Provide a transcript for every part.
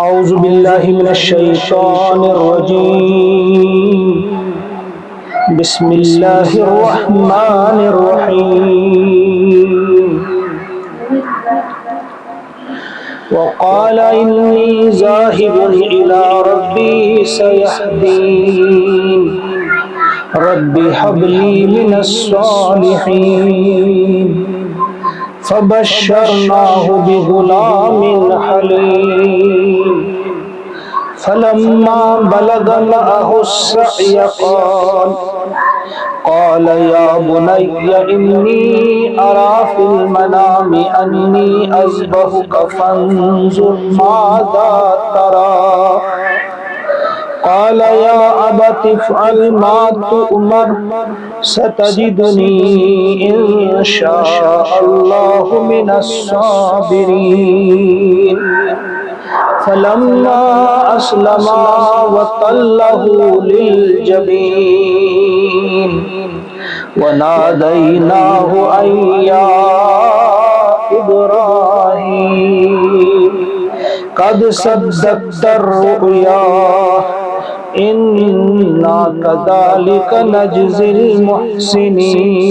اعوذ باللہ من الشیطان الرجیم بسم اللہ الرحمن الرحیم وقال انی ذاہب الی ربی سیہدین رب هب لی من الصالحین فبشرناه بغلام حلیم فلما بلغ معه السعي قال يا بني إني أرى في المنام أني أذبحك فانظر ماذا ترى قال يا أبت افعل ما تؤمر ستجدني إن شاء الله من الصابرين فلما أسلما وتله للجبين وناديناه أن يا إبراهيم قد صدقت الرؤيا إنا كذلك نجزي المحسنين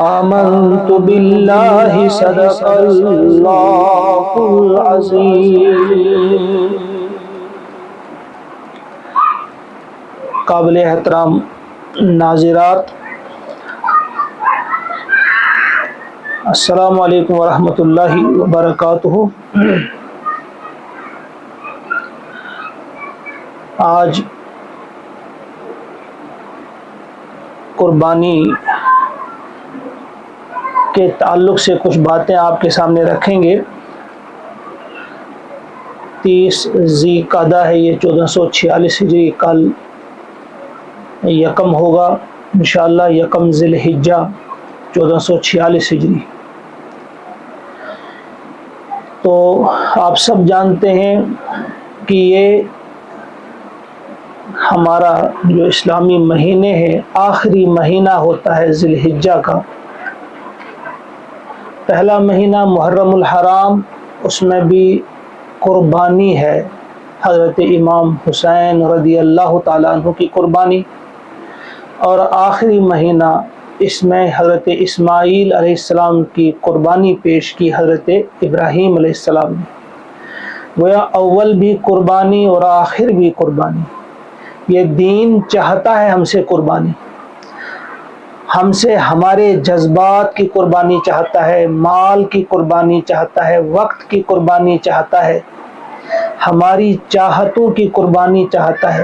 آمنت بالله صدق اللہ العظیم۔ قابل احترام ناظرات، السلام علیکم ورحمۃ اللہ وبرکاتہ۔ آج قربانی کے تعلق سے کچھ باتیں آپ کے سامنے رکھیں گے۔ 30 ذی قعدہ ہے، یہ 1446 ہجری، کل یکم ہوگا انشاءاللہ، یکم ذی الحجہ 1446 ہجری۔ تو آپ سب جانتے ہیں کہ یہ ہمارا جو اسلامی مہینے ہے، آخری مہینہ ہوتا ہے ذی الحجہ کا۔ پہلا مہینہ محرم الحرام، اس میں بھی قربانی ہے، حضرت امام حسین رضی اللہ تعالیٰ عنہ کی قربانی، اور آخری مہینہ اس میں حضرت اسماعیل علیہ السلام کی قربانی پیش کی حضرت ابراہیم علیہ السلام نے۔ گویا اول بھی قربانی اور آخر بھی قربانی۔ یہ دین چاہتا ہے ہم سے قربانی، ہم سے ہمارے جذبات کی قربانی چاہتا ہے، مال کی قربانی چاہتا ہے، وقت کی قربانی چاہتا ہے، ہماری چاہتوں کی قربانی چاہتا ہے۔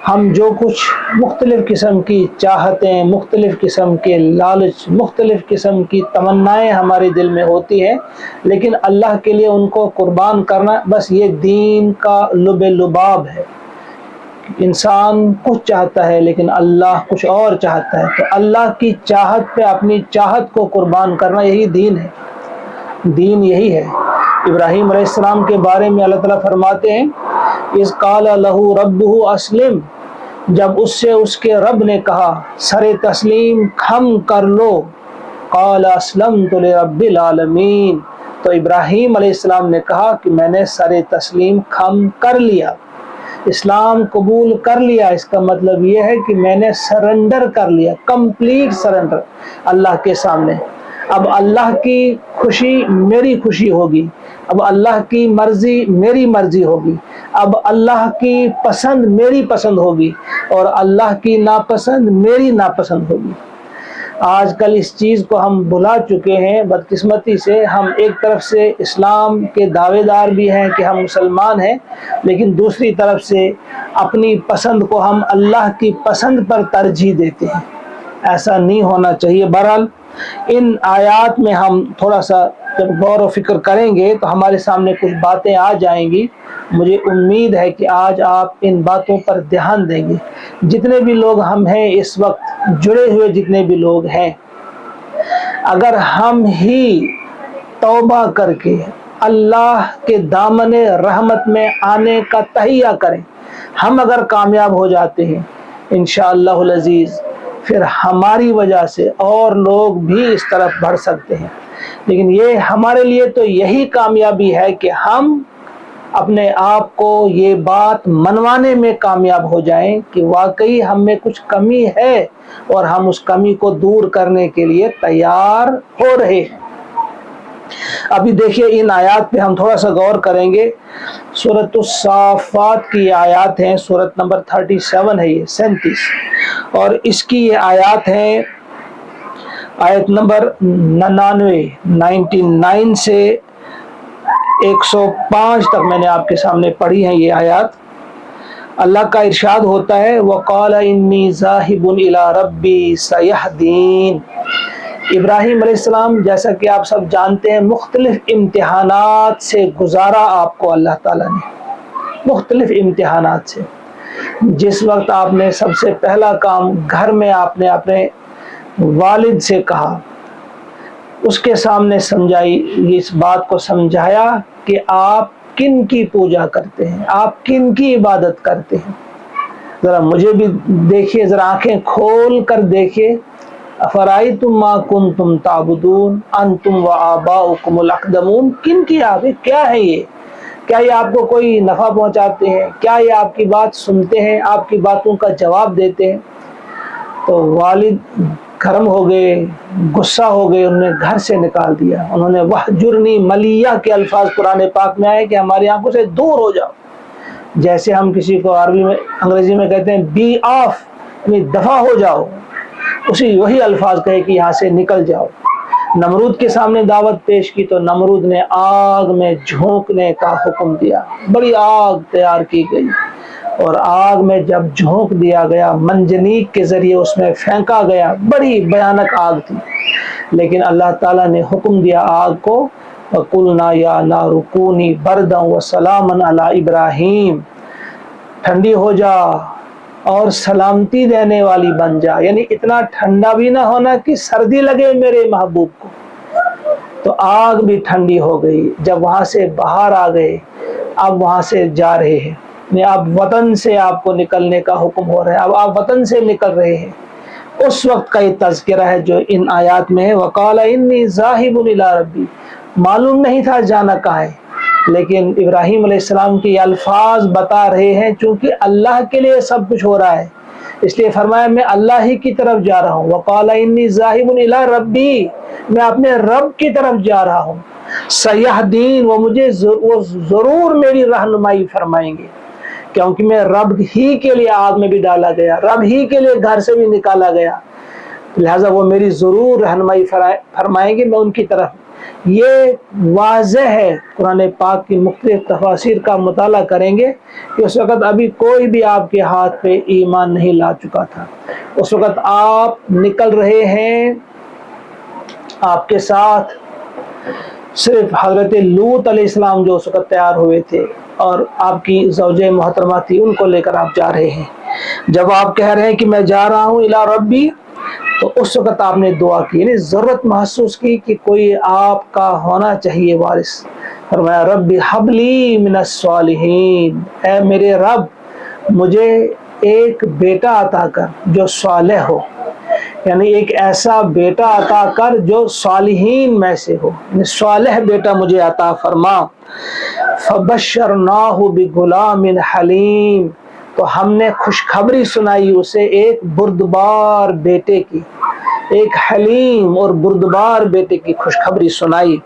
ہم جو کچھ مختلف قسم کی چاہتیں، مختلف قسم کے لالچ، مختلف قسم کی تمنائیں ہمارے دل میں ہوتی ہیں، لیکن اللہ کے لیے ان کو قربان کرنا، بس یہ دین کا لب لباب ہے۔ انسان کچھ چاہتا ہے لیکن اللہ کچھ اور چاہتا ہے، تو اللہ کی چاہت پہ اپنی چاہت کو قربان کرنا، یہی دین ہے۔ دین یہی ہے۔ ابراہیم علیہ السلام کے بارے میں اللہ تعالیٰ فرماتے ہیں، اذ قال لہ ربہ اسلم، جب اس سے اس کے رب نے کہا سر تسلیم خم کر لو، قال اسلمت لرب العالمین، تو ابراہیم علیہ السلام نے کہا کہ میں نے سر تسلیم خم کر لیا، اسلام قبول کر لیا۔ اس کا مطلب یہ ہے کہ میں نے سرنڈر کر لیا، کمپلیٹ سرنڈر اللہ کے سامنے۔ اب اللہ کی خوشی میری خوشی ہوگی، اب اللہ کی مرضی میری مرضی ہوگی، اب اللہ کی پسند میری پسند ہوگی، اور اللہ کی ناپسند میری ناپسند ہوگی۔ آج کل اس چیز کو ہم بھلا چکے ہیں، بدقسمتی سے۔ ہم ایک طرف سے اسلام کے دعوے دار بھی ہیں کہ ہم مسلمان ہیں، لیکن دوسری طرف سے اپنی پسند کو ہم اللہ کی پسند پر ترجیح دیتے ہیں۔ ایسا نہیں ہونا چاہیے۔ بہرحال ان آیات میں ہم تھوڑا سا جب غور و فکر کریں گے تو ہمارے سامنے کچھ باتیں آ جائیں گی۔ مجھے امید ہے کہ آج آپ ان باتوں پر دھیان دیں گے۔ جتنے بھی لوگ ہم ہیں اس وقت جڑے ہوئے، جتنے بھی لوگ ہیں، اگر ہم ہی توبہ کر کے اللہ کے دامن رحمت میں آنے کا تہیہ کریں، ہم اگر کامیاب ہو جاتے ہیں انشاءاللہ العزیز، پھر ہماری وجہ سے اور لوگ بھی اس طرف بڑھ سکتے ہیں۔ لیکن یہ ہمارے لیے تو یہی کامیابی ہے کہ ہم اپنے آپ کو یہ بات منوانے میں کامیاب ہو جائیں کہ واقعی ہم میں کچھ کمی ہے اور ہم اس کمی کو دور کرنے کے لیے تیار ہو رہے ہیں۔ ابھی دیکھیے ان آیات پہ ہم تھوڑا سا غور کریں گے۔ سورۃ الصافات کی آیات ہیں، سورۃ نمبر 37 ہے، یہ 37، اور اس کی یہ آیات ہیں آیت نمبر 99 سے 105 تک میں نے آپ کے سامنے پڑھی ہیں یہ آیات۔ اللہ کا ارشاد ہوتا ہے وَقَالَ إِنِّي ذَاهِبٌ إِلَىٰ رَبِّي سَيَهْدِينِ۔ ابراہیم علیہ السلام جیسا کہ آپ سب جانتے ہیں مختلف امتحانات سے گزارا آپ کو اللہ تعالیٰ نے، مختلف امتحانات سے۔ جس وقت آپ نے سب سے پہلا کام گھر میں آپ نے اپنے والد سے کہا، اس کے سامنے سمجھائی، اس بات کو سمجھایا کہ آپ کن کی پوجا کرتے ہیں، آپ کن کی عبادت کرتے ہیں، ذرا مجھے بھی دیکھیے، ذرا آنکھیں کھول کر دیکھیے۔ افرائیتم ما کنتم تعبدون انتم وآباؤکم الاقدمون، کن کی آپ کیا ہے یہ؟ کیا یہ آپ کو کوئی نفع پہنچاتے ہیں؟ کیا یہ آپ کی بات سنتے ہیں، آپ کی باتوں کا جواب دیتے ہیں؟ تو والد گرم ہو گئے، غصہ ہو گئے، انہوں نے گھر سے نکال دیا۔ انہوں نے وحجرنی ملیہ کے الفاظ قرآن پاک میں آئے کہ ہماری آنکھوں سے دور ہو جاؤ۔ جیسے ہم کسی کو عربی میں انگریزی میں کہتے ہیں بی آف، یعنی دفع ہو جاؤ، وہی الفاظ کہے کہ یہاں سے نکل جاؤ۔ نمرود کے سامنے دعوت پیش کی تو نمرود نے آگ میں جھونکنے کا حکم دیا، بڑی آگ تیار کی گئی، اور آگ میں جب جھونک دیا گیا، منجنیق کے ذریعے اس میں پھینکا گیا، بڑی بھیانک آگ تھی، لیکن اللہ تعالیٰ نے حکم دیا آگ کو وَقُلْنَا يَا نَارُ كُونِي بَرْدًا وَسَلَامًا عَلَىٰ إِبْرَاهِيمَ، ٹھنڈی ہو جا اور سلامتی دینے والی بن جا، یعنی اتنا ٹھنڈا بھی نہ ہونا کہ سردی لگے میرے محبوب کو۔ تو آگ بھی ٹھنڈی ہو گئی۔ جب وہاں سے باہر آ گئے، اب وہاں سے جا رہے ہیں، یعنی اب وطن سے آپ کو نکلنے کا حکم ہو رہا ہے، اب آپ وطن سے نکل رہے ہیں۔ اس وقت کا یہ تذکرہ ہے جو ان آیات میں ہے وَقَالَ إِنِّي ذَاهِبٌ إِلَىٰ رَبِّي۔ معلوم نہیں تھا جانا کہاں ہے، لیکن ابراہیم علیہ السلام کے یہ الفاظ بتا رہے ہیں چونکہ اللہ کے لیے سب کچھ ہو رہا ہے، اس لیے فرمایا میں اللہ ہی کی طرف جا رہا ہوں۔ وَقَالَ إِنِّي ذَاهِبٌ إِلَىٰ رَبِّي، میں اپنے رب کی طرف جا رہا ہوں۔ سَيَهْدِينِ، وہ مجھے ضرور میری رہنمائی فرمائیں گے، کیونکہ میں رب ہی کے لیے آگ میں بھی ڈالا گیا، رب ہی کے لیے گھر سے بھی نکالا گیا، لہٰذا وہ میری ضرور رہنمائی فرمائیں گے، میں ان کی طرف۔ یہ واضح ہے، قرآن پاک کی مختلف تفاسیر کا مطالعہ کریں گے کہ اس وقت ابھی کوئی بھی آپ کے ہاتھ پہ ایمان نہیں لا چکا تھا، اس وقت آپ نکل رہے ہیں، آپ کے ساتھ صرف حضرت لوط علیہ السلام جو اس وقت تیار ہوئے تھے اور آپ کی زوجہ محترمہ تھی، ان کو لے کر آپ جا رہے ہیں۔ جب آپ کہہ رہے ہیں کہ میں جا رہا ہوں الی ربی، تو اس وقت آپ نے دعا کی، یعنی ضرورت محسوس کی کہ کوئی آپ کا ہونا چاہیے وارث۔ فرمایا رب ہب لی من الصالحین، اے میرے رب مجھے ایک بیٹا عطا کر جو صالح ہو، یعنی ایک ایسا بیٹا عطا کر جو صالحین میں سے ہو، یعنی صالح بیٹا مجھے عطا فرما۔ فبشرناہ بغلام حلیم، تو ہم نے خوشخبری سنائی اسے ایک بردبار بیٹے کی، ایک حلیم اور بردبار بیٹے کی خوشخبری سنائی۔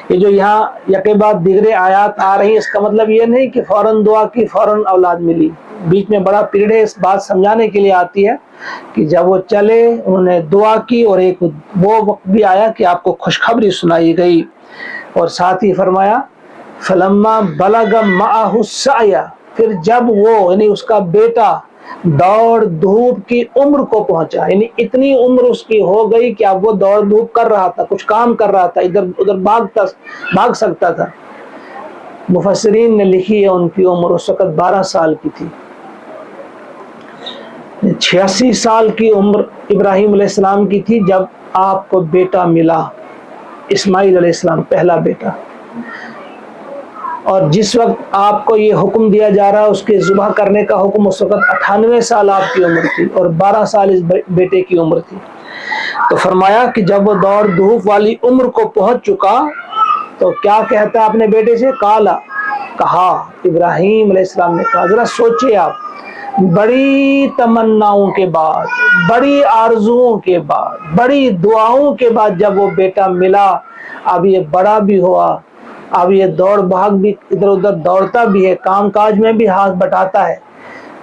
یہ جو یہاں یکے بعد دیگرے آیات آ رہی ہیں، اس کا مطلب یہ نہیں کہ فوراً دعا کی فوراً اولاد ملی، بیچ میں بڑا پیریڈ ہے، اس بات سمجھانے کے لیے آتی ہے کہ جب وہ چلے انہوں نے دعا کی، اور ایک وہ وقت بھی آیا کہ آپ کو خوشخبری سنائی گئی، اور ساتھ ہی فرمایا فلما بلغ معہ السعی، پھر جب وہ یعنی اس کا بیٹا دوڑ دھوپ کی عمر کو پہنچا، یعنی اتنی عمر اس کی ہو گئی کہ اب وہ دوڑ دھوپ کر رہا تھا، کچھ کام کر رہا تھا، ادھر ادھر بھاگ سکتا تھا۔ مفسرین نے لکھی ہے ان کی عمر اس وقت 12 سال کی تھی۔ 86 سال کی عمر ابراہیم علیہ السلام کی تھی جب آپ کو بیٹا ملا، اسماعیل علیہ السلام، پہلا بیٹا۔ اور جس وقت آپ کو یہ حکم دیا جا رہا ہے اس کے ذبح کرنے کا حکم، اس وقت 98 سال آپ کی عمر تھی اور 12 سال اس بیٹے کی عمر تھی۔ تو فرمایا کہ جب وہ دوڑ دھوپ والی عمر کو پہنچ چکا تو کیا کہتا ہے اپنے بیٹے سے؟ کہا ابراہیم علیہ السلام نے کہا، ذرا سوچئے آپ، بڑی تمناؤں کے بعد، بڑی آرزوؤں کے بعد، بڑی دعاؤں کے بعد جب وہ بیٹا ملا، اب یہ بڑا بھی ہوا، اب یہ دوڑ بھاگ بھی ادھر ادھر دوڑتا بھی ہے، کام کاج میں بھی ہاتھ بٹاتا ہے،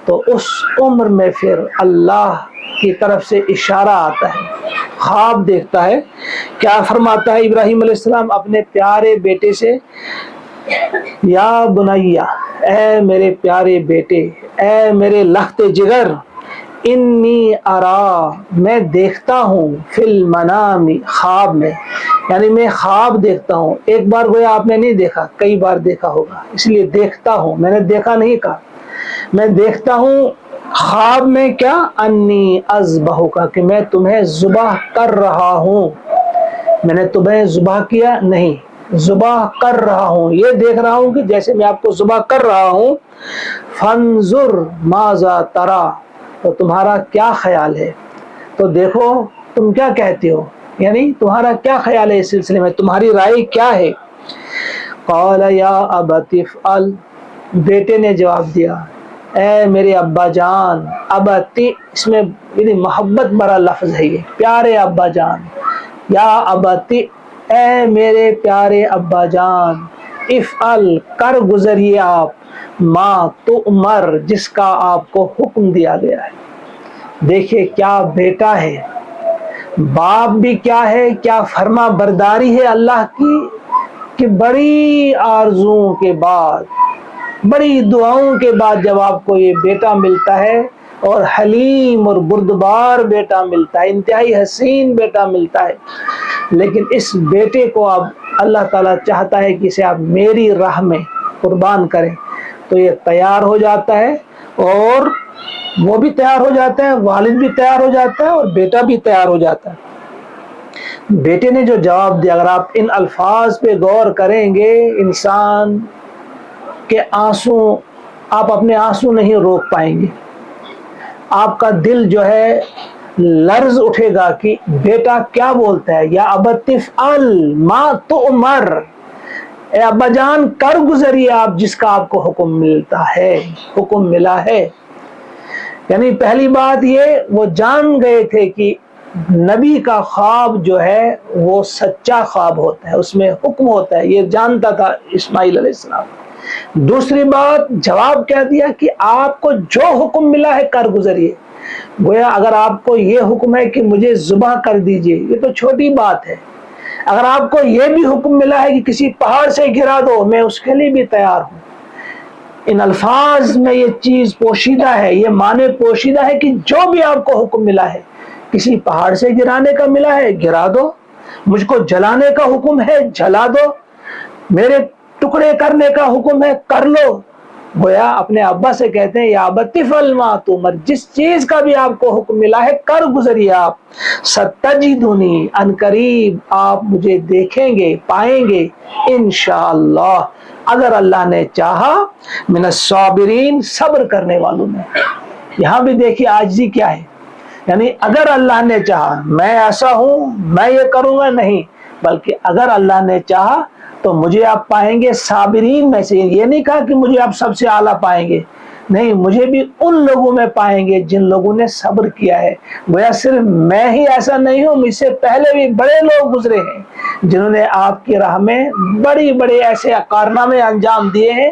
تو اس عمر میں پھر اللہ کی طرف سے اشارہ آتا ہے، خواب دیکھتا ہے۔ کیا فرماتا ہے ابراہیم علیہ السلام اپنے پیارے بیٹے سے؟ یا بنیا، اے میرے پیارے بیٹے، اے میرے لخت جگر، انی ارا، میں دیکھتا ہوں، فی المنام، خواب میں، یعنی میں خواب دیکھتا ہوں۔ ایک بار گویا آپ نے نہیں دیکھا، کئی بار دیکھا ہوگا، اس لیے دیکھتا ہوں، میں نے دیکھا نہیں کہا، میں دیکھتا ہوں خواب میں کیا؟ انی اذبحک، کہ میں تمہیں ذبح کر رہا ہوں، میں نے تمہیں ذبح کیا نہیں، ذبح کر رہا ہوں، یہ دیکھ رہا ہوں کہ جیسے میں آپ کو ذبح کر رہا ہوں۔ فانظر ماذا ترى، تو تمہارا کیا خیال ہے، تو دیکھو تم کیا کہتے ہو، یعنی تمہارا کیا خیال ہے اس سلسلے میں، تمہاری رائے کیا ہے؟ قال یا ابت افعل، بیٹے نے جواب دیا، اے میرے ابا جان، ابتی اس میں یعنی محبت بڑا لفظ ہے، یہ پیارے ابا جان، یا ابتی، اے میرے پیارے ابا جان، افعل، کر گزریے آپ، ما تؤمر، جس کا آپ کو حکم دیا گیا ہے۔ دیکھیے کیا بیٹا ہے، باپ بھی کیا ہے، کیا فرما برداری ہے اللہ کی، کہ بڑی آرزوؤں کے بعد، بڑی دعاؤں کے بعد جب آپ کو یہ بیٹا ملتا ہے، اور حلیم اور بردبار بیٹا ملتا ہے، انتہائی حسین بیٹا ملتا ہے، لیکن اس بیٹے کو اب اللہ تعالیٰ چاہتا ہے کہ اسے آپ میری راہ میں قربان کریں، تو یہ تیار ہو جاتا ہے، اور وہ بھی تیار ہو جاتا ہے، والد بھی تیار ہو جاتا ہے، اور بیٹا بھی تیار ہو جاتا ہے۔ بیٹے نے جو جواب دیا، اگر آپ ان الفاظ پہ غور کریں گے، انسان کے آنسو، آپ اپنے آنسو نہیں روک پائیں گے، آپ کا دل جو ہے لرز اٹھے گا کہ بیٹا کیا بولتا ہے، یا ابت افعل ما تؤمر، اے ابا جان کر گزریے آپ جس کا آپ کو حکم ملتا ہے، حکم ملا ہے۔ یعنی پہلی بات یہ، وہ جان گئے تھے کہ نبی کا خواب جو ہے وہ سچا خواب ہوتا ہے، اس میں حکم ہوتا ہے، یہ جانتا تھا اسماعیل علیہ السلام۔ دوسری بات، جواب کیا دیا کہ آپ کو جو حکم ملا ہے کر گزریے۔ گویا اگر آپ کو یہ حکم ہے کہ مجھے ذبح کر دیجئے، یہ تو چھوٹی بات ہے، اگر آپ کو یہ بھی حکم ملا ہے کہ کسی پہاڑ سے گرا دو، میں اس کے لیے بھی تیار ہوں۔ ان الفاظ میں یہ چیز پوشیدہ ہے، یہ معنی پوشیدہ ہے کہ جو بھی آپ کو حکم ملا ہے، کسی پہاڑ سے گرانے کا ملا ہے گرا دو، مجھ کو جلانے کا حکم ہے جلا دو، میرے ٹکڑے کرنے کا حکم ہے کر لو۔ گویا اپنے ابا سے کہتے ہیں یا ابت افعل ما تؤمر، جس چیز کا بھی آپ کو حکم ملا ہے کر گزریے آپ، ستجدنی، ان قریب آپ مجھے دیکھیں گے، پائیں گے، انشاءاللہ، اگر اللہ نے چاہا، من الصابرین، صبر کرنے والوں میں۔ یہاں بھی دیکھیے عاجزی کیا ہے، یعنی اگر اللہ نے چاہا، میں ایسا ہوں، میں یہ کروں گا نہیں، بلکہ اگر اللہ نے چاہا تو مجھے آپ پائیں گے صابرین میں سے۔ یہ نہیں کہا کہ مجھے آپ سب سے اعلیٰ پائیں گے، نہیں، مجھے بھی ان لوگوں میں پائیں گے جن لوگوں نے صبر کیا ہے۔ گویا صرف میں ہی ایسا نہیں ہوں، مجھ سے پہلے بھی بڑے لوگ گزرے ہیں جنہوں نے آپ کی راہ میں بڑی بڑے ایسے کارنامے انجام دیے ہیں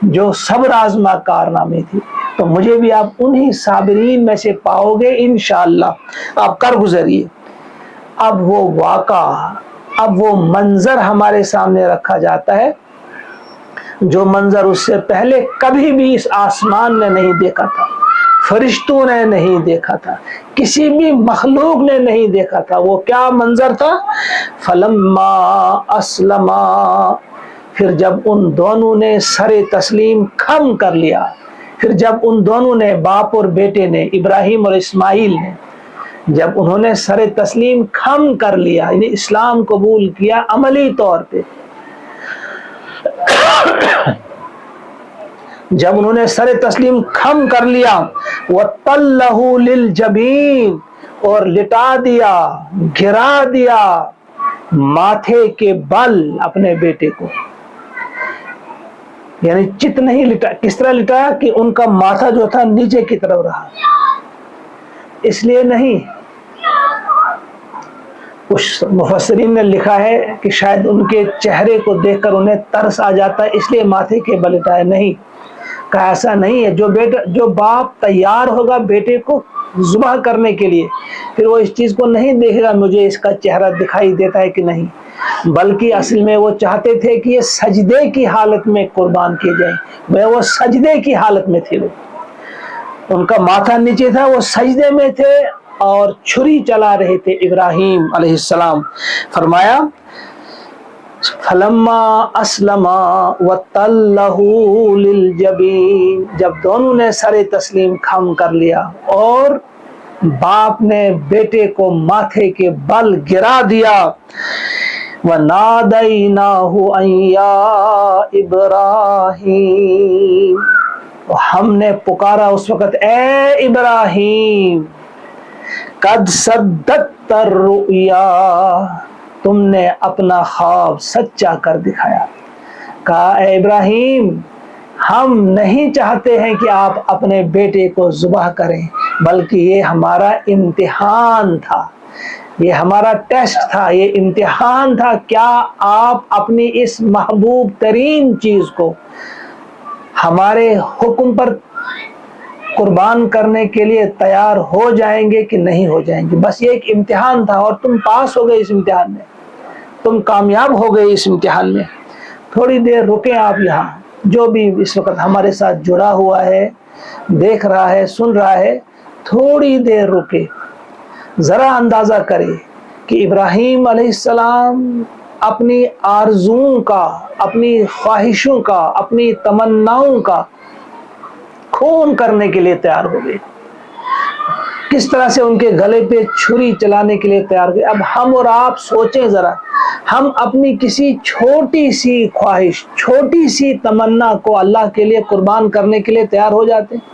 جو صبر آزما کارنامے تھی، تو مجھے بھی آپ انہی صابرین میں سے پاؤ گے انشاءاللہ، آپ کر گزریے۔ اب وہ واقعہ، اب وہ منظر ہمارے سامنے رکھا جاتا ہے جو منظر اس سے پہلے کبھی بھی اس آسمان نے نہیں دیکھا تھا، فرشتوں نے نہیں دیکھا تھا، کسی بھی مخلوق نے نہیں دیکھا تھا۔ وہ کیا منظر تھا؟ فلما اسلما، پھر جب ان دونوں نے سر تسلیم خم کر لیا، پھر جب ان دونوں نے، باپ اور بیٹے نے، ابراہیم اور اسماعیل نے، جب انہوں نے سر تسلیم خم کر لیا، یعنی اسلام قبول کیا عملی طور پہ، جب انہوں نے سر تسلیم خم کر لیا، وَطَلَّهُ لِلْجَبِينِ، اور لٹا دیا، گرا دیا ماتھے کے بل اپنے بیٹے کو، یعنی چت نہیں لٹا، کس طرح لٹایا کہ ان کا ماتھا جو تھا نیچے کی طرف رہا، اس لیے نہیں، کچھ مفسرین نے لکھا ہے کہ شاید ان کے چہرے کو دیکھ کر انہیں ترس آ جاتا ہے اس لیے ماتھے کے بل اٹھائے، نہیں کہا ایسا نہیں ہے۔ جو باپ تیار ہوگا بیٹے کو ذبح کرنے کے لیے، پھر وہ اس چیز کو نہیں دیکھے گا مجھے اس کا چہرہ دکھائی دیتا ہے کہ نہیں، بلکہ اصل میں وہ چاہتے تھے کہ یہ سجدے کی حالت میں قربان کیے جائیں، وہ سجدے کی حالت میں تھے، ان کا ماتھا نیچے تھا، وہ سجدے میں تھے اور چھری چلا رہے تھے ابراہیم علیہ السلام۔ فرمایا فَلَمَّا أَسْلَمَا وَتَلَّهُ لِلْجَبِينِ، جب دونوں نے سر تسلیم خم کر لیا اور باپ نے بیٹے کو ماتھے کے بل گرا دیا، وَنَادَيْنَاهُ أَن يَا إِبْرَاهِيمُ، ہم نے پکارا اس وقت، اے ابراہیم، قد صدقت الرؤیا، تم نے اپنا خواب سچا کر دکھایا۔ کہا اے ابراہیم، ہم نہیں چاہتے ہیں کہ آپ اپنے بیٹے کو ذبح کریں، بلکہ یہ ہمارا امتحان تھا، یہ ہمارا ٹیسٹ تھا، یہ امتحان تھا، کیا آپ اپنی اس محبوب ترین چیز کو ہمارے حکم پر قربان کرنے کے لیے تیار ہو جائیں گے کہ نہیں ہو جائیں گے۔ بس یہ ایک امتحان تھا اور تم پاس ہو گئے اس امتحان میں، تم کامیاب ہو گئے اس امتحان میں۔ تھوڑی دیر رکیں آپ یہاں، جو بھی اس وقت ہمارے ساتھ جڑا ہوا ہے، دیکھ رہا ہے، سن رہا ہے، تھوڑی دیر رکے، ذرا اندازہ کرے کہ ابراہیم علیہ السلام اپنی آرزوؤں کا، اپنی خواہشوں کا، اپنی تمناؤں کا خون کرنے کے لیے تیار ہو گئے، کس طرح سے ان کے گلے پہ چھری چلانے کے لیے تیار ہو گئے۔ اب ہم اور آپ سوچیں ذرا، ہم اپنی کسی چھوٹی سی خواہش، چھوٹی سی تمنا کو اللہ کے لیے قربان کرنے کے لیے تیار ہو جاتے ہیں۔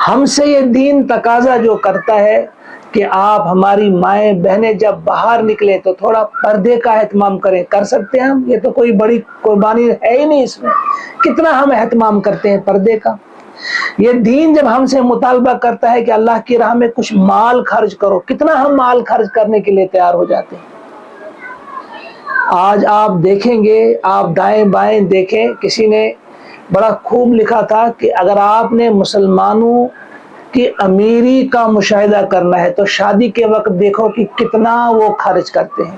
ہم سے یہ دین تقاضا جو کرتا ہے کہ آپ ہماری مائیں بہنیں جب باہر نکلے تو تھوڑا پردے کا اہتمام کریں، کر سکتے ہیں ہم؟ یہ تو کوئی بڑی قربانی ہے ہی نہیں اس میں، کتنا ہم اہتمام کرتے ہیں پردے کا۔ یہ دین جب ہم سے مطالبہ کرتا ہے کہ اللہ کی راہ میں کچھ مال خرچ کرو، کتنا ہم مال خرچ کرنے کے لیے تیار ہو جاتے ہیں۔ آج آپ دیکھیں گے، آپ دائیں بائیں دیکھیں، کسی نے بڑا خوب لکھا تھا کہ اگر آپ نے مسلمانوں کی امیری کا مشاہدہ کرنا ہے تو شادی کے وقت دیکھو کہ کتنا وہ خرچ کرتے ہیں،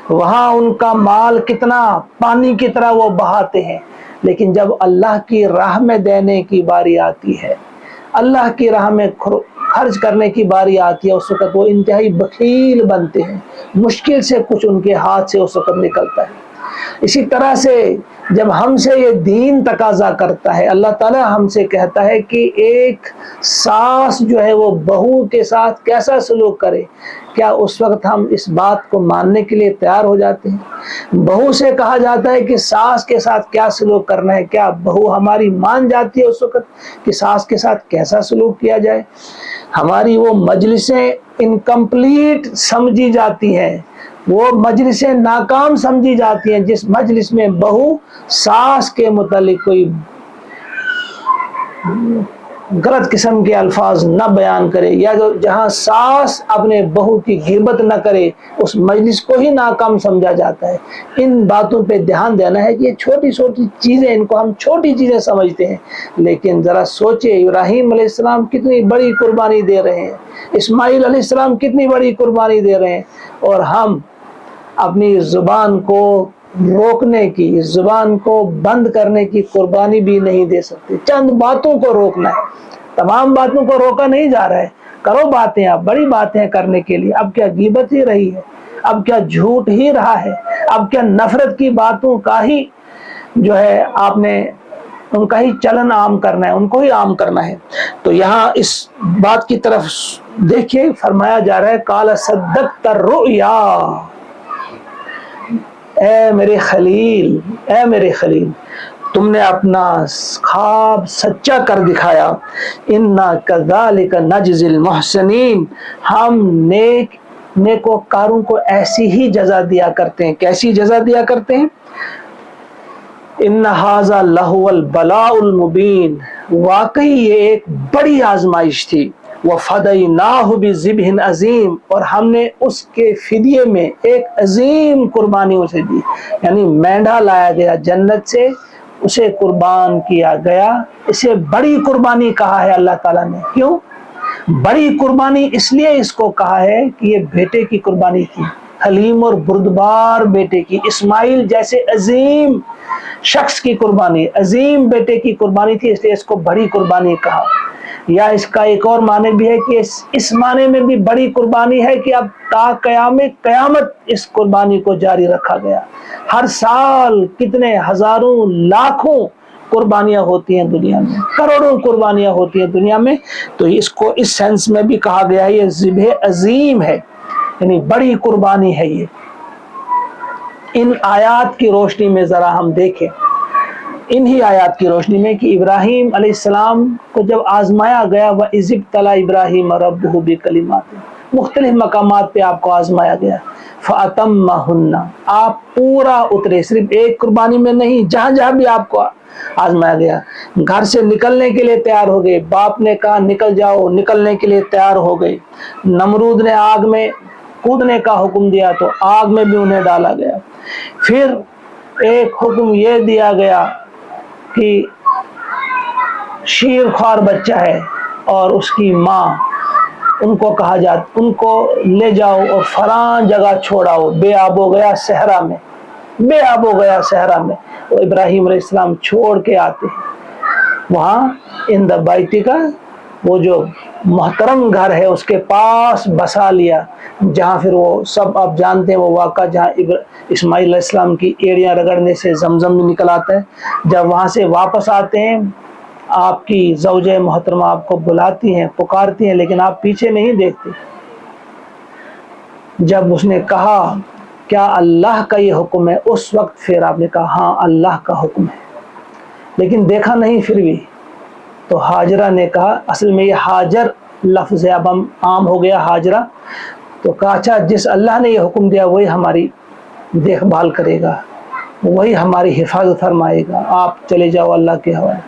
وہاں ان کا مال کتنا پانی کی طرح وہ بہاتے ہیں، لیکن جب اللہ کی راہ میں دینے کی باری آتی ہے، اللہ کی راہ میں خرچ کرنے کی باری آتی ہے، اس وقت وہ انتہائی بخیل بنتے ہیں، مشکل سے کچھ ان کے ہاتھ سے اس وقت نکلتا ہے۔ اسی طرح سے جب ہم سے یہ دین تقاضا کرتا ہے، اللہ تعالیٰ ہم سے کہتا ہے کہ ایک ساس جو ہے وہ بہو کے ساتھ کیسا سلوک کرے، کیا اس وقت ہم اس بات کو ماننے کے لیے تیار ہو جاتے ہیں؟ بہو سے کہا جاتا ہے کہ ساس کے ساتھ کیا سلوک کرنا ہے، کیا بہو ہماری مان جاتی ہے اس وقت کہ ساس کے ساتھ کیسا سلوک کیا جائے؟ ہماری وہ مجلسیں انکمپلیٹ سمجھی جاتی ہیں، وہ مجلسیں ناکام سمجھی جاتی ہیں جس مجلس میں بہو ساس کے متعلق کوئی غلط قسم کے الفاظ نہ بیان کرے، یا جہاں ساس اپنے بہو کی غیبت نہ کرے، اس مجلس کو ہی ناکام سمجھا جاتا ہے۔ ان باتوں پہ دھیان دینا ہے کہ یہ چھوٹی چھوٹی چیزیں، ان کو ہم چھوٹی چیزیں سمجھتے ہیں، لیکن ذرا سوچے ابراہیم علیہ السلام کتنی بڑی قربانی دے رہے ہیں، اسماعیل علیہ السلام کتنی بڑی قربانی دے رہے ہیں، اور ہم اپنی زبان کو روکنے کی، زبان کو بند کرنے کی قربانی بھی نہیں دے سکتے۔ چند باتوں کو روکنا ہے، تمام باتوں کو روکا نہیں جا رہا ہے، کرو باتیں، آپ بڑی باتیں کرنے کے لیے، اب کیا غیبت ہی رہی ہے، اب کیا جھوٹ ہی رہا ہے، اب کیا نفرت کی باتوں کا ہی جو ہے آپ نے ان کا ہی چلن عام کرنا ہے، ان کو ہی عام کرنا ہے۔ تو یہاں اس بات کی طرف دیکھیے، فرمایا جا رہا ہے قال صدقت الرؤیا، اے میرے خلیل، اے میرے خلیل، تم نے اپنا خواب سچا کر دکھایا. انا کذالک نجزی المحسنین، ہم نیکوکاروں کو ایسی ہی جزا دیا کرتے ہیں. کیسی جزا دیا کرتے ہیں؟ ان ھذا لہو البلاء المبین، واقعی یہ ایک بڑی آزمائش تھی. وفدیناہ بذبح عظیم، اور ہم نے اس کے فدیے میں ایک عظیم قربانی اسے دی. یعنی مینڈھا لایا گیا جنت سے، اسے قربان کیا گیا. اسے بڑی قربانی کہا ہے اللہ تعالیٰ نے. کیوں بڑی قربانی؟ اس لیے اس کو کہا ہے کہ یہ بیٹے کی قربانی تھی، حلیم اور بردبار بیٹے کی. اسماعیل جیسے عظیم شخص کی قربانی، عظیم بیٹے کی قربانی تھی، اس لیے اس کو بڑی قربانی کہا. یا اس کا ایک اور معنی بھی ہے کہ اس معنی میں بھی بڑی قربانی ہے کہ اب تا قیامت اس قربانی کو جاری رکھا گیا. ہر سال کتنے ہزاروں لاکھوں قربانیاں ہوتی ہیں دنیا میں، کروڑوں قربانیاں ہوتی ہیں دنیا میں. تو اس کو اس سینس میں بھی کہا گیا ہے یہ ذبح عظیم ہے، یعنی بڑی قربانی ہے یہ. ان آیات کی روشنی میں ذرا ہم دیکھیں، انہی آیات کی روشنی میں کہ ابراہیم علیہ السلام کو جب آزمایا گیا، وَإِذِ ابْتَلَىٰ إِبْرَاهِيمَ رَبُّهُ بِكَلِمَاتٍ، مختلف مقامات پہ آپ کو آزمایا گیا. فَأَتَمَّهُنَّ، آپ پورا اترے، صرف ایک قربانی میں نہیں، جہاں جہاں بھی آپ کو آزمایا گیا. گھر سے نکلنے کے لیے تیار ہو گئے، باپ نے کہا نکل جاؤ، نکلنے کے لیے تیار ہو گئے. نمرود نے آگ میں کودنے کا حکم دیا تو آگ میں بھی انہیں ڈالا گیا. پھر ایک حکم یہ دیا گیا کہ شیر خوار بچہ ہے اور اس کی ماں، ان کو کہا جاتا ان کو لے جاؤ اور فلاں جگہ چھوڑاؤ. بے آب ہو گیا صحرا میں، بے آب ہو گیا صحرا میں. وہ ابراہیم علیہ السلام چھوڑ کے آتے ہیں وہاں ان دا بیتی کا، وہ جو محترم گھر ہے اس کے پاس بسا لیا، جہاں پھر وہ سب آپ جانتے ہیں وہ واقعہ جہاں اسماعیل علیہ السلام کی ایڑیاں رگڑنے سے زمزم بھی نکل آتا ہے. جب وہاں سے واپس آتے ہیں، آپ کی زوجہ محترمہ آپ کو بلاتی ہیں، پکارتی ہیں، لیکن آپ پیچھے نہیں دیکھتے. جب اس نے کہا کیا اللہ کا یہ حکم ہے، اس وقت پھر آپ نے کہا ہاں اللہ کا حکم ہے، لیکن دیکھا نہیں پھر بھی. تو ہاجرہ نے کہا، اصل میں یہ ہاجر لفظ ہے، اب ہم عام ہو گیا ہاجرہ. تو کہا اچھا جس اللہ نے یہ حکم دیا وہی ہماری دیکھ بھال کرے گا، وہی ہماری حفاظت فرمائے گا، آپ چلے جاؤ اللہ کے حوالے.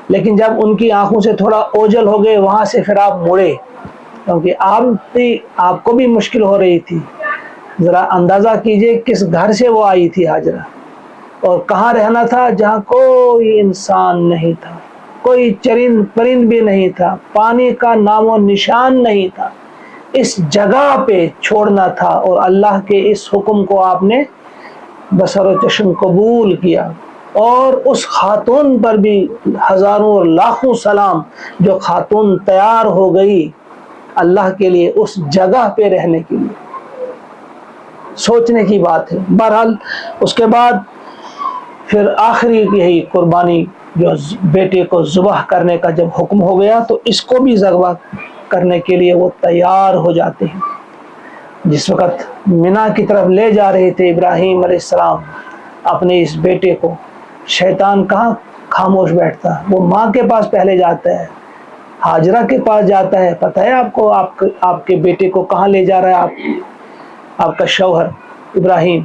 لیکن جب ان کی آنکھوں سے تھوڑا اوجل ہو گئے، وہاں سے پھر آپ مڑے، کیونکہ آپ کو بھی مشکل ہو رہی تھی. ذرا اندازہ کیجئے کس گھر سے وہ آئی تھی ہاجرہ، اور کہاں رہنا تھا جہاں کوئی انسان نہیں تھا، کوئی چرند پرند بھی نہیں تھا، پانی کا نام و نشان نہیں تھا. اس جگہ پہ چھوڑنا تھا، اور اللہ کے اس حکم کو آپ نے بصر و چشم قبول کیا. اور اس خاتون پر بھی ہزاروں اور لاکھوں سلام جو خاتون تیار ہو گئی اللہ کے لیے اس جگہ پہ رہنے کے لیے. سوچنے کی بات ہے. بہرحال اس کے بعد پھر آخری یہی قربانی جو بیٹے کو ذبح کرنے کا جب حکم ہو گیا تو اس کو بھی ذبح کرنے کے لیے وہ تیار ہو جاتے ہیں. جس وقت منا کی طرف لے جا رہے تھے ابراہیم علیہ السلام اپنے اس بیٹے کو، شیطان کہاں خاموش بیٹھتا، وہ ماں کے پاس پہلے جاتا ہے، ہاجرہ کے پاس جاتا ہے. پتہ ہے آپ کو آپ کے بیٹے کو کہاں لے جا رہا ہے آپ کا شوہر ابراہیم؟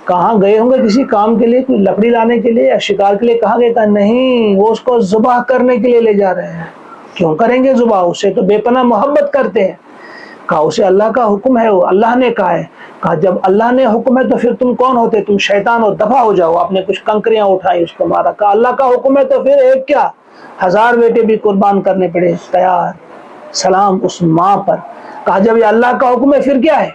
کہاں گئے ہوں گے کسی کام کے لیے، کوئی لکڑی لانے کے لیے یا شکار کے لیے. کہاں گئے؟ کہا نہیں، وہ اس کو ذبح کرنے کے لیے لے جا رہے ہیں. کیوں کریں گے ذبح؟ اسے تو بے پناہ محبت کرتے ہیں. کہا اسے اللہ کا حکم ہے، وہ اللہ نے کہا ہے. کہا جب اللہ نے حکم ہے تو پھر تم کون ہوتے؟ تم شیطان ہو، دفع ہو جاؤ. آپ نے کچھ کنکریاں اٹھائی، اس کو مارا. کہا اللہ کا حکم ہے تو پھر ایک کیا 1000 بیٹے بھی قربان کرنے پڑے. تیار. سلام اس ماں پر. کہا جب یہ اللہ کا حکم ہے پھر کیا ہے؟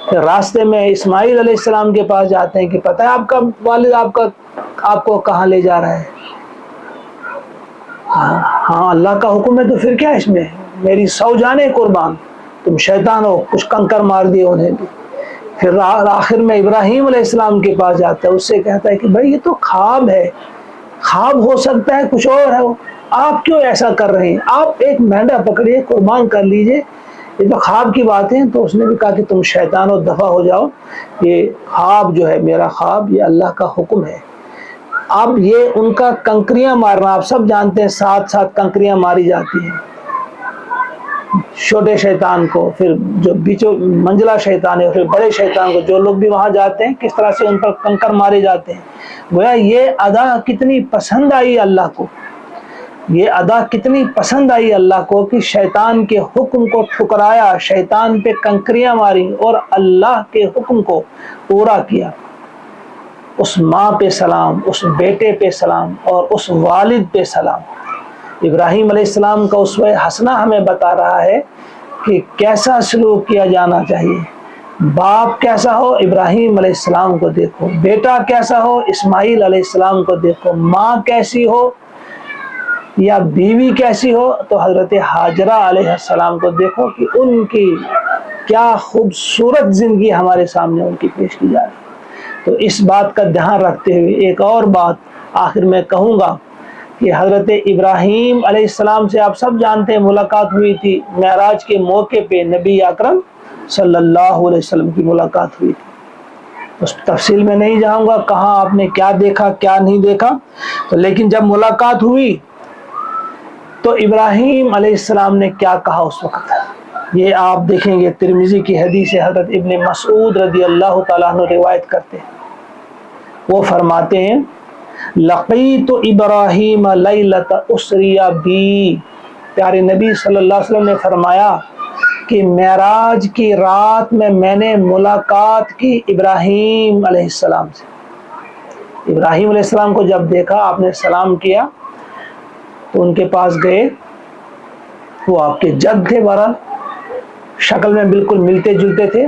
پھر راستے میں اسماعیل علیہ السلام کے پاس جاتے ہیں کہ پتہ ہے آپ کا والد آپ کو کہاں لے جا رہا ہے؟ ہاں اللہ کا حکم ہے تو پھر کیا اس میں؟ میری 100 جانیں قربان. تم شیطان ہو، کچھ کنکر مار دیے انہیں بھی. پھر آخر میں ابراہیم علیہ السلام کے پاس جاتا ہے، اس سے کہتا ہے کہ بھائی یہ تو خواب ہے، خواب ہو سکتا ہے کچھ اور ہے، آپ کیوں ایسا کر رہے ہیں؟ آپ ایک مینڈا پکڑیے، قربان کر لیجئے، یہ تو خواب کی بات ہے. تو اس نے بھی کہا کہ تم شیطان ہو، دفع ہو جاؤ، یہ خواب جو ہے میرا خواب، یہ اللہ کا حکم ہے. اب یہ ان کا کنکریاں مارنا، آپ سب جانتے ہیں 7 کنکریاں ماری جاتی ہیں چھوٹے شیطان کو، پھر جو بیچوں منزلہ شیطان ہے، پھر بڑے شیطان کو، جو لوگ بھی وہاں جاتے ہیں کس طرح سے ان پر کنکر مارے جاتے ہیں۔ گویا یہ ادا کتنی پسند آئی اللہ کو، یہ ادا کتنی پسند آئی اللہ کو کہ شیطان کے حکم کو ٹھکرایا، شیطان پہ کنکریاں ماری اور اللہ کے حکم کو پورا کیا۔ اس ماں پہ سلام، اس بیٹے پہ سلام، اور اس والد پہ سلام۔ ابراہیم علیہ السلام کا اسوہ حسنہ ہمیں بتا رہا ہے کہ کیسا سلوک کیا جانا چاہیے۔ باپ کیسا ہو، ابراہیم علیہ السلام کو دیکھو، بیٹا کیسا ہو، اسماعیل علیہ السلام کو دیکھو، ماں کیسی ہو یا بیوی کیسی ہو تو حضرت ہاجرہ علیہ السلام کو دیکھو کہ ان کی کیا خوبصورت زندگی ہمارے سامنے ان کی پیش کی جا رہی ہے۔ تو اس بات کا دھیان رکھتے ہوئے ایک اور بات آخر میں کہوں گا کہ حضرت ابراہیم علیہ السلام سے آپ سب جانتے ہیں ملاقات ہوئی تھی معراج کے موقع پہ، نبی اکرم صلی اللہ علیہ وسلم کی ملاقات ہوئی تھی۔ اس تفصیل میں نہیں جاؤں گا کہاں آپ نے کیا دیکھا کیا نہیں دیکھا، تو لیکن جب ملاقات ہوئی تو ابراہیم علیہ السلام نے کیا کہا اس وقت، یہ آپ دیکھیں گے ترمذی کی حدیث ہے، حضرت ابن مسعود رضی اللہ تعالیٰ عنہ روایت کرتے ہیں، وہ فرماتے ہیں لقیت ابراہیم لیلۃ اسری بی، پیارے نبی صلی اللہ علیہ وسلم نے فرمایا کہ معراج کی رات میں نے ملاقات کی ابراہیم علیہ السلام سے۔ ابراہیم علیہ السلام کو جب دیکھا، آپ نے سلام کیا تو ان کے پاس گئے، وہ آپ کے جد تھے، بہرحال شکل میں بالکل ملتے جلتے تھے،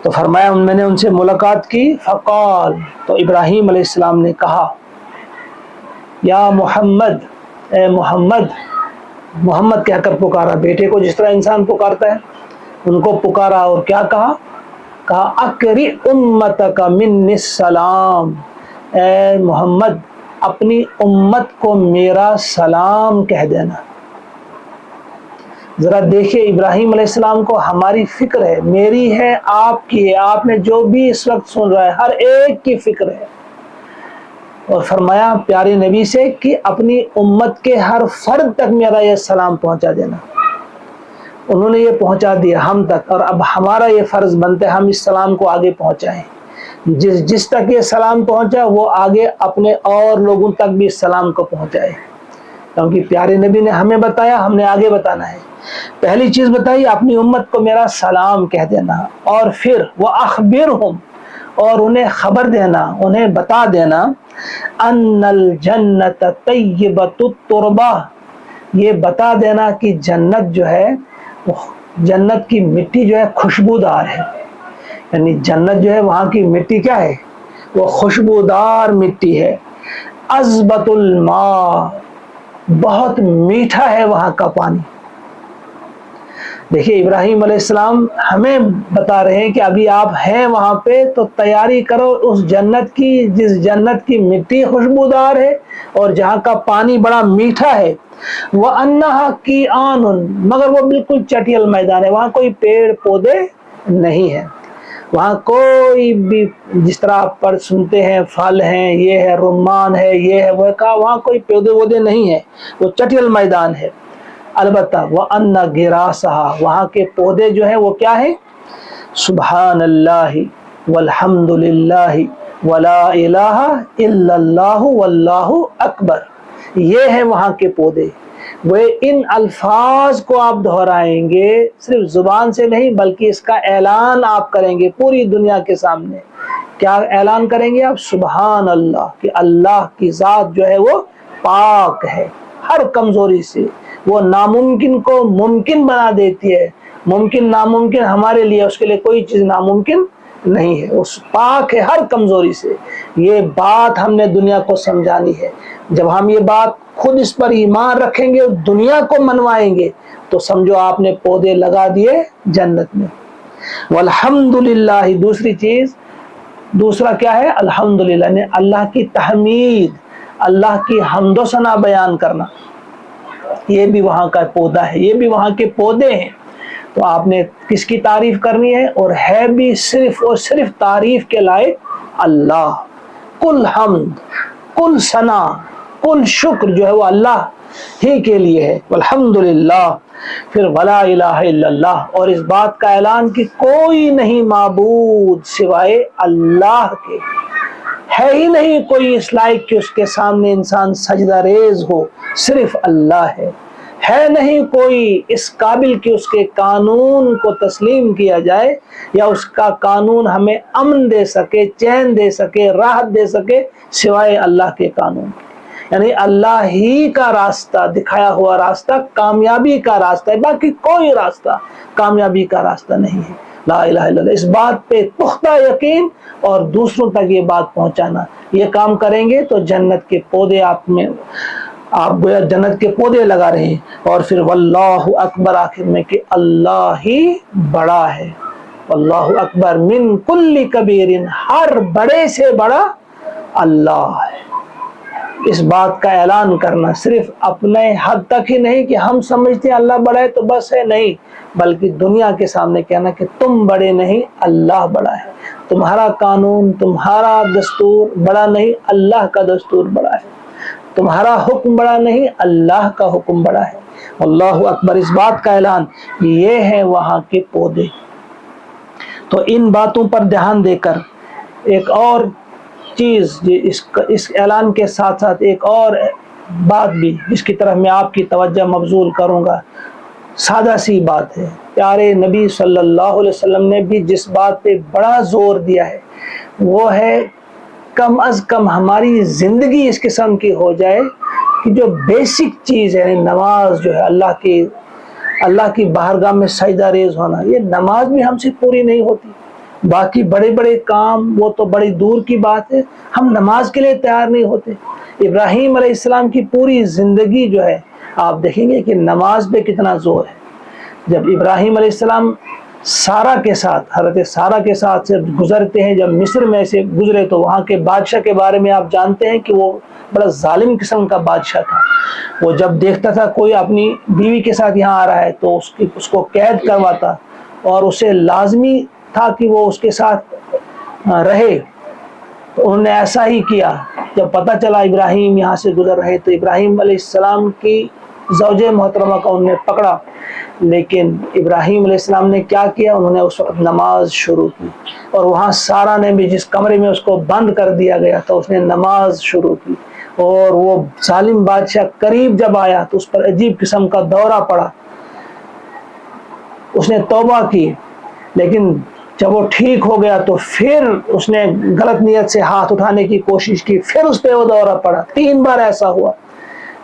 تو فرمایا میں نے ان سے ملاقات کی، فقال، تو ابراہیم علیہ السلام نے کہا یا محمد، اے محمد، محمد کہہ کر پکارا، بیٹے کو جس طرح انسان پکارتا ہے ان کو پکارا، اور کیا کہا اقری امتک منی السلام، اے محمد اپنی امت کو میرا سلام کہہ دینا۔ ذرا دیکھیے ابراہیم علیہ السلام کو ہماری فکر ہے، میری ہے، آپ کی ہے، آپ نے جو بھی اس وقت سن رہا ہے ہر ایک کی فکر ہے، اور فرمایا پیارے نبی سے کہ اپنی امت کے ہر فرد تک میرا یہ سلام پہنچا دینا۔ انہوں نے یہ پہنچا دیا ہم تک، اور اب ہمارا یہ فرض بنتا ہے ہم اس سلام کو آگے پہنچائیں، جس تک یہ سلام پہنچا وہ آگے اپنے اور لوگوں تک بھی اس سلام کو پہنچائے، کیونکہ پیارے نبی نے ہمیں بتایا، ہم نے آگے بتانا ہے۔ پہلی چیز بتائی اپنی امت کو میرا سلام کہہ دینا، اور پھر وَأَخْبِرْهُمْ، اور انہیں خبر دینا، انہیں بتا دینا ان الجنت طیبۃ التربہ، یہ بتا دینا کہ جنت جو ہے، جنت کی مٹی جو ہے خوشبودار ہے، یعنی جنت جو ہے وہاں کی مٹی کیا ہے، وہ خوشبودار مٹی ہے، عذبۃ الماء، بہت میٹھا ہے وہاں کا پانی۔ دیکھیے ابراہیم علیہ السلام ہمیں بتا رہے ہیں کہ ابھی آپ ہیں وہاں پہ تو تیاری کرو اس جنت کی جس جنت کی مٹی خوشبودار ہے اور جہاں کا پانی بڑا میٹھا ہے، وَأَنَّهَا قِيعَانٌ، مگر وہ بالکل چٹیل میدان ہے، وہاں کوئی پیڑ پودے نہیں ہیں، وہاں کوئی بھی جس طرح آپ پر سنتے ہیں پھل ہیں، یہ ہے رمان ہے، یہ ہے وہ، کہا وہاں کوئی پودے وودے نہیں ہیں، وہ چٹیل میدان ہے۔ البتہ وَأَنَّ غِرَاسَهَا، وہاں کے پودے جو ہیں وہ کیا ہیں، سبحان اللہ والحمد للہ ولا الہ الا اللہ واللہ اکبر، یہ ہیں وہاں کے پودے۔ وہ ان الفاظ کو آپ دہرائیں گے صرف زبان سے نہیں بلکہ اس کا اعلان آپ کریں گے پوری دنیا کے سامنے۔ کیا اعلان کریں گے آپ، سبحان اللہ، کہ اللہ کی ذات جو ہے وہ پاک ہے ہر کمزوری سے، وہ ناممکن کو ممکن بنا دیتی ہے، ممکن ناممکن ہمارے لیے، اس کے لیے کوئی چیز ناممکن نہیں ہے، اس پاک ہے ہر کمزوری سے۔ یہ بات ہم نے دنیا کو سمجھانی ہے، جب ہم یہ بات خود اس پر ایمان رکھیں گے اور دنیا کو منوائیں گے تو سمجھو آپ نے پودے لگا دیے جنت میں۔ والحمدللہ، دوسری چیز، دوسرا کیا ہے، الحمدللہ، یعنی اللہ کی تحمید، اللہ کی حمد و ثنا بیان کرنا، یہ بھی وہاں کا پودا ہے، یہ بھی وہاں کے پودے ہیں۔ تو آپ نے کس کی تعریف کرنی ہے، اور ہے بھی صرف اور صرف تعریف کے لائق اللہ۔ کل حمد، کل ثنا کل شکر جو ہے وہ اللہ ہی کے لیے ہے، والحمدللہ، پھر ولا الہ الا اللہ، اور اس بات کا اعلان کہ کوئی نہیں معبود سوائے اللہ کے، ہے ہی نہیں کوئی اس لائق کہ اس کے سامنے انسان سجدہ ریز ہو، صرف اللہ ہے نہیں کوئی اس قابل کہ اس کے قانون کو تسلیم کیا جائے یا اس کا قانون ہمیں امن دے سکے، چین دے سکے، راحت دے سکے سوائے اللہ کے قانون، یعنی اللہ ہی کا راستہ، دکھایا ہوا راستہ کامیابی کا راستہ ہے، باقی کوئی راستہ کامیابی کا راستہ نہیں ہے۔ لا الہ الا اللہ، اس بات پہ پختہ یقین اور دوسروں تک یہ بات پہنچانا، یہ کام کریں گے تو جنت کے پودے آپ گویا جنت کے پودے لگا رہے ہیں۔ اور پھر واللہ اکبر آخر میں کہ اللہ ہی بڑا ہے، واللہ اکبر من کل کبیر، ہر بڑے سے بڑا اللہ ہے۔ اس بات کا اعلان کرنا صرف اپنے حد تک ہی نہیں کہ ہم سمجھتے ہیں اللہ بڑا ہے تو بس ہے، نہیں، بلکہ دنیا کے سامنے کہنا کہ تم بڑے نہیں، اللہ بڑا ہے، تمہارا قانون، تمہارا دستور بڑا نہیں، اللہ کا دستور بڑا ہے، تمہارا حکم بڑا نہیں، اللہ کا حکم بڑا ہے۔ اللہ اکبر، اس بات کا اعلان، یہ ہے وہاں کے پودے۔ تو ان باتوں پر دھیان دے کر ایک اور چیز، اس اعلان کے ساتھ ساتھ ایک اور بات بھی جس کی طرف میں آپ کی توجہ مبذول کروں گا، سادہ سی بات ہے، پیارے نبی صلی اللہ علیہ وسلم نے بھی جس بات پہ بڑا زور دیا ہے وہ ہے کم از کم ہماری زندگی اس قسم کی ہو جائے کہ جو بیسک چیز ہے، نماز جو ہے، اللہ کی بارگاہ میں سجدہ ریز ہونا، یہ نماز بھی ہم سے پوری نہیں ہوتی، باقی بڑے بڑے کام وہ تو بڑی دور کی بات ہے، ہم نماز کے لیے تیار نہیں ہوتے۔ ابراہیم علیہ السلام کی پوری زندگی جو ہے آپ دیکھیں گے کہ نماز پہ کتنا زور ہے۔ جب ابراہیم علیہ السلام سارا کے ساتھ، حضرت سارا کے ساتھ سے گزرتے ہیں، جب مصر میں سے گزرے تو وہاں کے بادشاہ کے بارے میں آپ جانتے ہیں کہ وہ بڑا ظالم قسم کا بادشاہ تھا۔ وہ جب دیکھتا تھا کوئی اپنی بیوی کے ساتھ یہاں آ رہا ہے تو اس کو قید کرواتا، اور اسے لازمی تھا کہ وہ اس کے ساتھ رہے، تو انہوں نے ایسا ہی کیا۔ جب پتہ چلا ابراہیم یہاں سے گزر رہے تو ابراہیم علیہ السلام کی زوجہ محترمہ کو انہوں نے پکڑا، لیکن ابراہیم علیہ السلام نے کیا کیا، انہوں نے اس وقت نماز شروع کی، اور وہاں سارا نے بھی جس کمرے میں اس کو بند کر دیا گیا تھا اس نے نماز شروع کی، اور وہ ظالم بادشاہ قریب جب آیا تو اس پر عجیب قسم کا دورہ پڑا، اس نے توبہ کی، لیکن جب وہ ٹھیک ہو گیا تو پھر اس نے غلط نیت سے ہاتھ اٹھانے کی کوشش کی، پھر اس پہ وہ دورہ پڑا، 3 بار ایسا ہوا،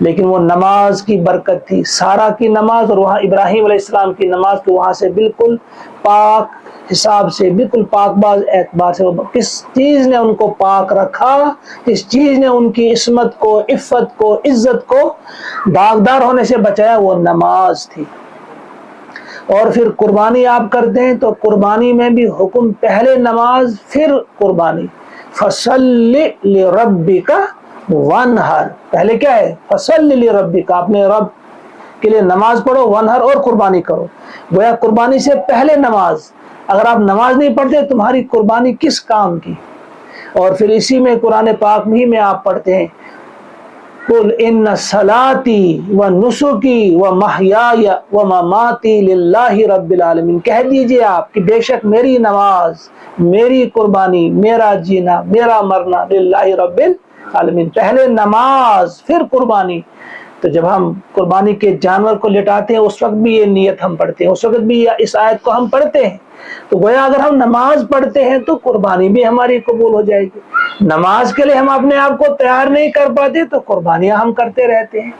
لیکن وہ نماز کی برکت تھی، سارا کی نماز اور وہاں ابراہیم علیہ السلام کی نماز، کہ وہاں سے بالکل پاک حساب سے، بالکل پاک باز اعتبار سے، کس چیز نے ان کو پاک رکھا، کس چیز نے ان کی عصمت کو، عفت کو، عزت کو داغدار ہونے سے بچایا، وہ نماز تھی۔ اور پھر قربانی آپ کرتے ہیں تو قربانی میں بھی حکم پہلے نماز پھر قربانی، فَصَلِّ لِرَبِّكَ وَانْحَرْ، پہلے کیا ہے، فَصَلِّ لِرَبِّكَ، اپنے رب کے لیے نماز پڑھو، وَانْحَرْ، اور قربانی کرو، گویا قربانی سے پہلے نماز، اگر آپ نماز نہیں پڑھتے تمہاری قربانی کس کام کی۔ اور پھر اسی میں قرآن پاک میں آپ پڑھتے ہیں قُلْ إِنَّ صَلَاتِي وَنُسُكِي وَمَحْيَايَ وَمَمَاتِي لِلَّهِ رَبِّ الْعَالَمِينَ، کہہ دیجئے آپ کہ بے شک میری نماز، میری قربانی، میرا جینا، میرا مرنا للہ رب العالمین، پہلے نماز پھر قربانی۔ تو جب ہم قربانی کے جانور کو لٹاتے ہیں اس وقت بھی یہ نیت ہم پڑھتے ہیں، اس وقت بھی اس آیت کو ہم پڑھتے ہیں، تو گویا اگر ہم نماز پڑھتے ہیں تو قربانی بھی ہماری قبول ہو جائے گی۔ نماز کے لیے ہم اپنے آپ کو تیار نہیں کر پاتے تو قربانیاں ہم کرتے رہتے ہیں۔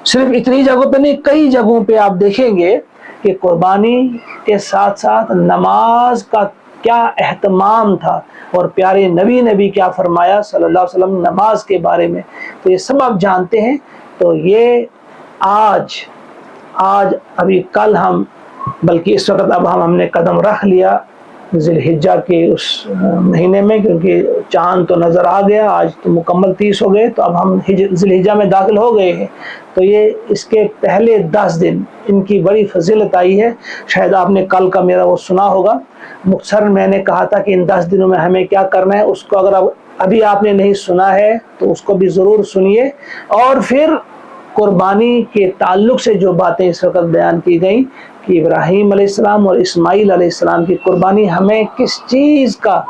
صرف اتنی جگہوں پہ نہیں، کئی جگہوں پہ آپ دیکھیں گے کہ قربانی کے ساتھ ساتھ نماز کا کیا اہتمام تھا، اور پیارے نبی نے بھی کیا فرمایا صلی اللہ علیہ وسلم نماز کے بارے میں، تو یہ سب آپ جانتے ہیں۔ تو یہ آج ابھی کل ہم، بلکہ اس وقت اب ہم نے قدم رکھ لیا ذی الحجہ کے اس مہینے میں، کیونکہ چاند تو نظر آ گیا، آج تو مکمل 30 ہو گئے، تو اب ہم ذی الحجہ میں داخل ہو گئے ہیں۔ تو یہ اس کے پہلے 10 دن ان کی بڑی فضیلت آئی ہے، شاید آپ نے کل کا میرا وہ سنا ہوگا، مختصر میں نے کہا تھا کہ ان 10 دنوں میں ہمیں کیا کرنا ہے، اس کو اگر آپ ابھی آپ نے نہیں سنا ہے تو اس کو بھی ضرور سنیے۔ اور پھر قربانی کے تعلق سے جو باتیں اس وقت بیان کی گئیں کہ ابراہیم علیہ السلام اور اسماعیل علیہ السلام کی قربانی ہمیں کس چیز کا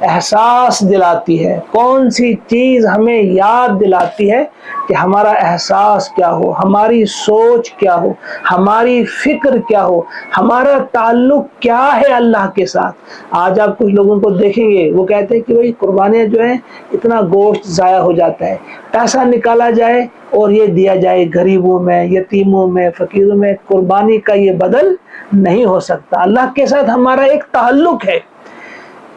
احساس دلاتی ہے، کون سی چیز ہمیں یاد دلاتی ہے کہ ہمارا احساس کیا ہو، ہماری سوچ کیا ہو، ہماری فکر کیا ہو، ہمارا تعلق کیا ہے اللہ کے ساتھ۔ آج آپ کچھ لوگوں کو دیکھیں گے وہ کہتے ہیں کہ بھائی قربانیاں جو ہیں اتنا گوشت ضائع ہو جاتا ہے، پیسہ نکالا جائے اور یہ دیا جائے غریبوں میں، یتیموں میں، فقیروں میں۔ قربانی کا یہ بدل نہیں ہو سکتا۔ اللہ کے ساتھ ہمارا ایک تعلق ہے،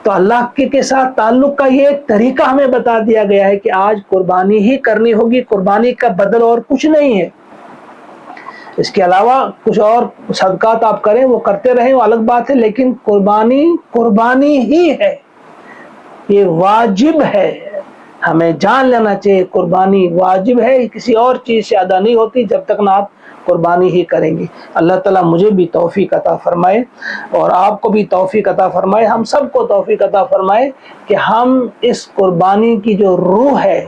تو اللہ کے ساتھ تعلق کا یہ طریقہ ہمیں بتا دیا گیا ہے کہ آج قربانی ہی کرنی ہوگی، قربانی کا بدل اور کچھ نہیں ہے۔ اس کے علاوہ کچھ اور صدقات آپ کریں، وہ کرتے رہیں، وہ الگ بات ہے، لیکن قربانی ہی ہے، یہ واجب ہے۔ ہمیں جان لینا چاہیے قربانی واجب ہے، کسی اور چیز سے ادا نہیں ہوتی جب تک نہ آپ قربانی ہی کریں گے۔ اللہ تعالیٰ مجھے بھی توفیق عطا فرمائے اور آپ کو بھی توفیق عطا فرمائے، ہم سب کو توفیق عطا فرمائے کہ ہم اس قربانی کی جو روح ہے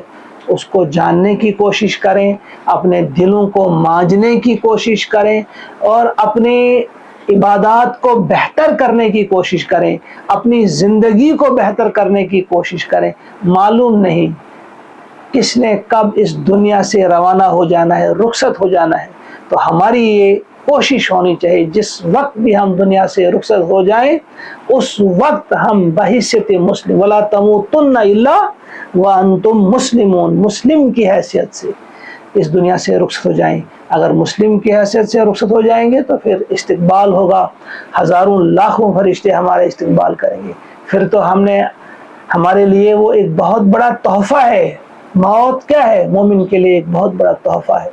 اس کو جاننے کی کوشش کریں، اپنے دلوں کو مانجنے کی کوشش کریں اور اپنے عبادات کو بہتر کرنے کی کوشش کریں، اپنی زندگی کو بہتر کرنے کی کوشش کریں۔ معلوم نہیں کس نے کب اس دنیا سے روانہ ہو جانا ہے، رخصت ہو جانا ہے، تو ہماری یہ کوشش ہونی چاہیے جس وقت بھی ہم دنیا سے رخصت ہو جائیں اس وقت ہم بحیثیت مسلم وَلَا تَمُوتُنَّ إِلَّا وَأَنْتُمْ مُسْلِمُونَ، مسلم کی حیثیت سے اس دنیا سے رخصت ہو جائیں۔ اگر مسلم کی حیثیت سے رخصت ہو جائیں گے تو پھر استقبال ہوگا، ہزاروں لاکھوں فرشتے ہمارے استقبال کریں گے، پھر تو ہمارے لیے وہ ایک بہت بڑا تحفہ ہے۔ موت کیا ہے؟ مومن کے لیے ایک بہت بڑا تحفہ ہے۔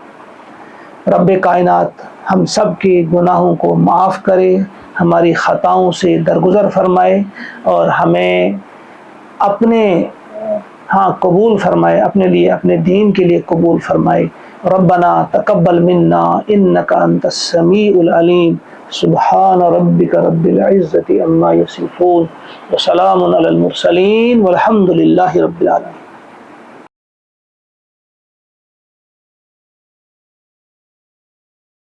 رب کائنات ہم سب کے گناہوں کو معاف کرے، ہماری خطاؤں سے درگزر فرمائے اور ہمیں اپنے قبول فرمائے، اپنے لیے، اپنے دین کے لیے قبول فرمائے۔ ربنا تقبل منا انک انت السمیع العلیم۔ سبحان ربک رب العزة عما یصفون وسلام علی المرسلین والحمد للہ رب العالمین۔